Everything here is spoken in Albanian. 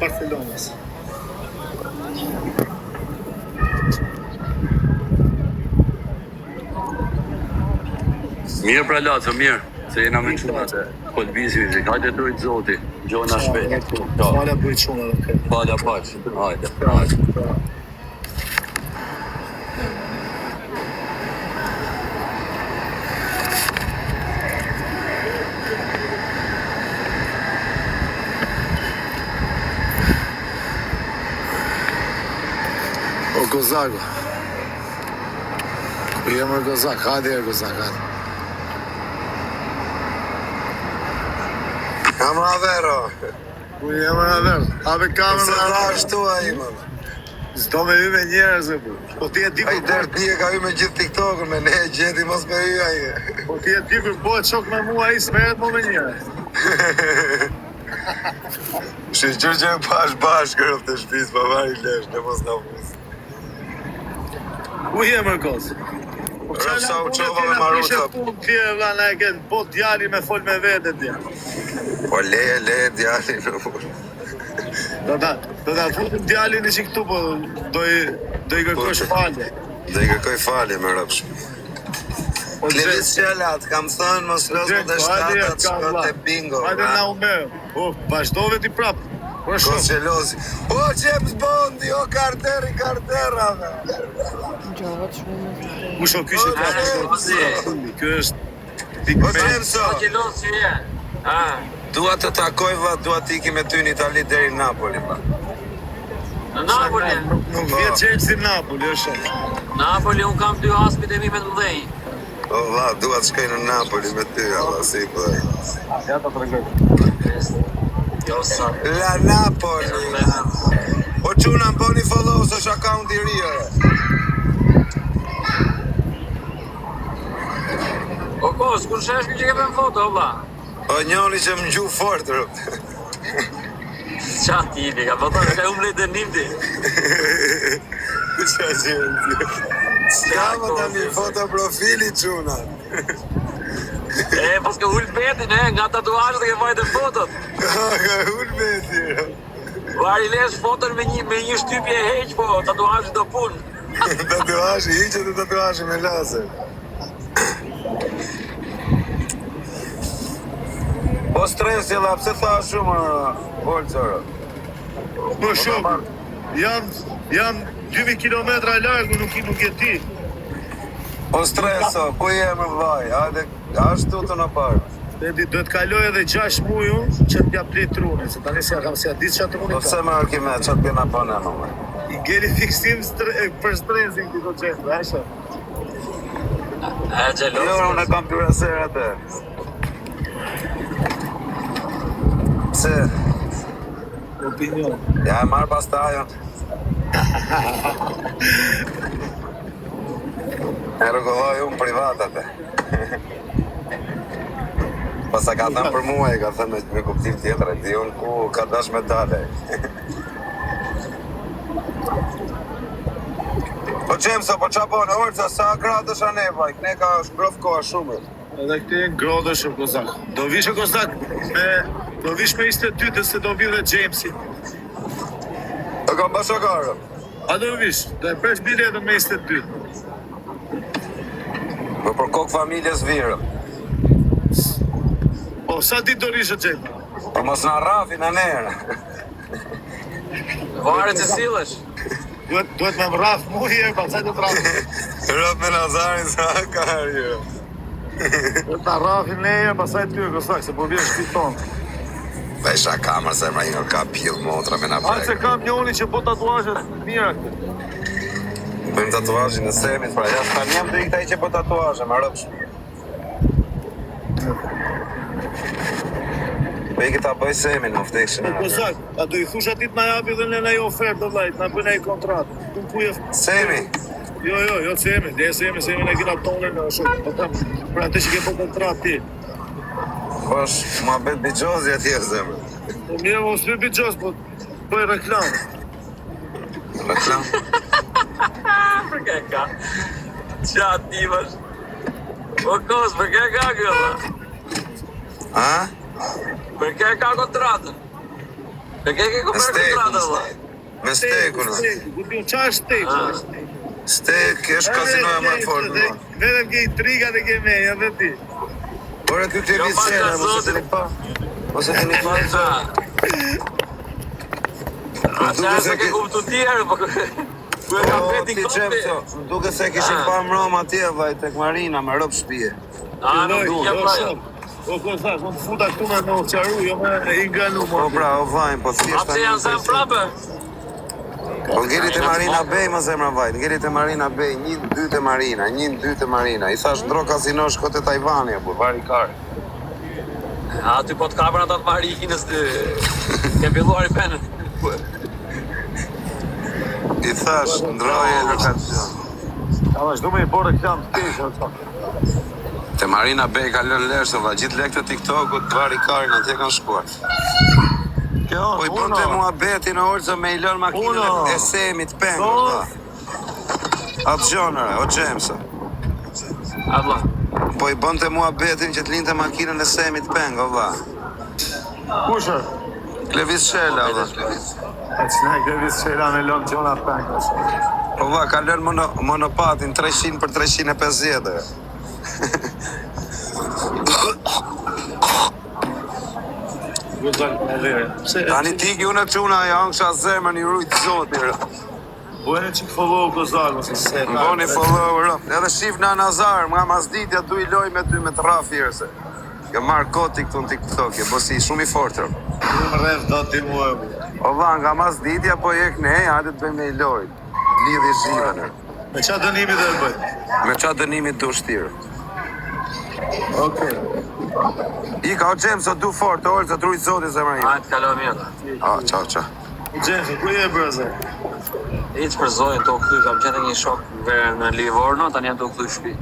Barcelonës. Mirë pra Laco, mirë. Se jena me quna të kolbizit, hajde dojtë zoti, gjona shpet. Fala dojtë shumë edhe këtë. Fala paq, hajde. O Gozago. Ku jemë Gozak, hajde Gozak, hajde. Kamera vero. Ku jemë Vero? Habe kamerën. Se dha ashtu ai më. S'do me hy me njerëz e bu. Po ti e di Ai kur der ti e ka hy me gjithë TikTokun me ne gjeti mos me hy ai. Po ti e di kur bëhet shok me mua ai s'merret më me njerëz. Shqyr që bashkë kërëv të shpis, pa vari lesh, në mos në fus. Ku jemë Goz? Rëfsa u qova me Maruta. Ti e vlana e këtë bot djali me fol me vete dja. Po leje djali në ful. Do ta futim djalin që këtu, po do i kërkosh falje. Do i kërkoj falje me rëpsh. Klevis Qelat, kam thënë mos lësë të shtatat shkot e bingo. Hajde na ume. Vazhdove ti prap. Kos Qelozi. O James Bondi, o Cartera. Kusho kyshe të Ky është O James'o. Dua të takoj va, dua t'i me ty në Itali deri në Napoli. Në Napoli? Nuk vjetë Jamesi Napoli, është. Napoli, unë kam 2 aspit e mi me të mdhej. O va, dua të shkoj në Napoli me ty, Allah, si për. Ja ta tregoj. La Napoli. O quna më bëni follow, së është account i ri, O kos, kur shesh mi që ke për në foto, oba? O njoni që më gju fort, rëp. Qa tipi, ka foto ka umë lejtë nimti. Qa që s'ka më të një foto profili, quna. Pas ka hull betin, nga tatuajës të ke fajtë fotot. Ka hull beti, rëp. Vari lesh foton me një shtypje heq, po tatuajës do pun. Tatuajë, hiqet e tatuajë me laser. Po stresi, la, pse tha shumë, Olcërë? Po shumë, jam 2000 kilometra largu, nuk e ti. Po streso, ku jemë vaj, ashtu të në parë. Do të kaloj edhe 6 muaj që t'ja plit truni, se tani si kam si a ditë që truni Po pse më Arkimet, që t'kena përne më më? I geli fiksim për stresin këto qenë, ashe? Jo, unë e kam pjuraser atë. Pse? Opinion. Ja e marrë pas të ajon. E rëgohoj unë privat atë. Pas a ka thënë për mua, e ka thënë me kuptim tjetër, e di unë ku ka dash me dale. Po Gjemso, po qa bonë, Orca, sa gradësh a ne, vaj, ne ka shgrof koha shumë. Edhe këti e ngrodësh o Kozak. Do vish o Kozak, do vish me 22 dhe se do vi dhe Jamesi. E kam bashakarë. A do vish, do e presh biletën me 22. Me për kokë familjes virë. Po, sa ditë do rishë Jamesi? Po mos në rafin e nerë. Varet se sillesh. Duhet me më raf mu herë, pa sajtë të rafin. Raf me Nazarin sa karë, jo. Duhet me rafin ne herë, pa sajtë ty, Kozak, se po vjen shpi tonë. Dhe isha kamër se mra një ka pjellë motra me na Hajtë se prejkë. kam njoni që po tatuazhet mira këtë. Bëjmë tatuajin në semit, pra ja s'ka njem të iktaj që po tatuajë, më rëpsh. Po i këta bëj semin, më vdekshin e atë. Kozak, a do i thush atit na japi dhe në na jo ofertë do lajt, na bëjnë e kontratë. Semi? Jo, Semi, dhe Semi ne kina tonën në shumë, po tam, për atë që ke po kontratë ti. Po është, ma bet bijgjozi atje zemë. Po mirë, mos me bijgjoz, po bëj reklam. Reklam? Për ke ka? Qa ti vash? O kos, për ke ka këlla? A? Për ke ka kontratën? ke ku Me merr kontratë valla. Me stekun. Ku ti qa është stek? Stek, është kasinoja më e fortë. Mo. Vetëm ke intriga dhe ke meja dhe ti. Ora ty të Jo, vizë pa qena, ka mos e zotin. të një pa. Mos e të një pa. Ata se ke kuptu tjerë, po ku e ka O, beti ti kopi. qepso, më duke se kishin pa më Roma atje, vaj, tek Marina, me rob shpije. A, nuk du, ja pra. O kozak, unë futa këtu me në qaru, jo me i ngalu Po pra, o vajnë, po thjesht Apse janë zemë prapë? Po ngeli te Marina Bay, më zemra vajt, ngeli te Marina Bay, 1-2 te Marina, 1-2 te Marina. I thash ndro kasino shko te Tajvani, apo vari kar. A, ty po të kapën ata të Marinës të... Ke filluar i penë. I thash ndroje lokacion. Ama shdo me i bore kjam të kesh, o të Te Marina Bay ka lënë lërë, va gjithë lekët e TikTokut, të vari karin, atje kanë shkuar. Po i bënte mua beti në orëzë me i lënë makinën e semit pengë, valla. Atë gjonëre, o Gjemsa. Adla. Po i bënte mua betin që të linte makinën e semit pengë, valla. Kushër? Levis Shela, valla. E që ne këtë visë që i ranë e lonë gjona pengës. Po valla, ka lënë monopatin 300 për 350. Gëzak me vere. Tani tiki unë e quna, ja unë kësha zemër një rujtë zotë. Bojnë që të follow gëzak, ose se. Më boni follower, edhe shif në Nazar, nga Mazditja du i loj me ty me të rafi jërëse. Ke marrë koti këtu në TikTok, e bosi shumë i fortër. Unë më rreth do t'i mua e bu. O va, nga Mazditja po jek ne, hajde të bëjmë i loj. Lidhi zhivën. Me qa dënimi dhe e bëjnë? Me qa dënimit du shtirë. Okej. Ika, o gjemë, sot du fort, orë, të trujtë zoti zemër një. Hajtë kalo mirë. Qao, qao. Gjemë, ku je brëze? Iç për zojën të u kthy, kam gjetë një shok në Livorno, tani jam të u kthy shtëpi.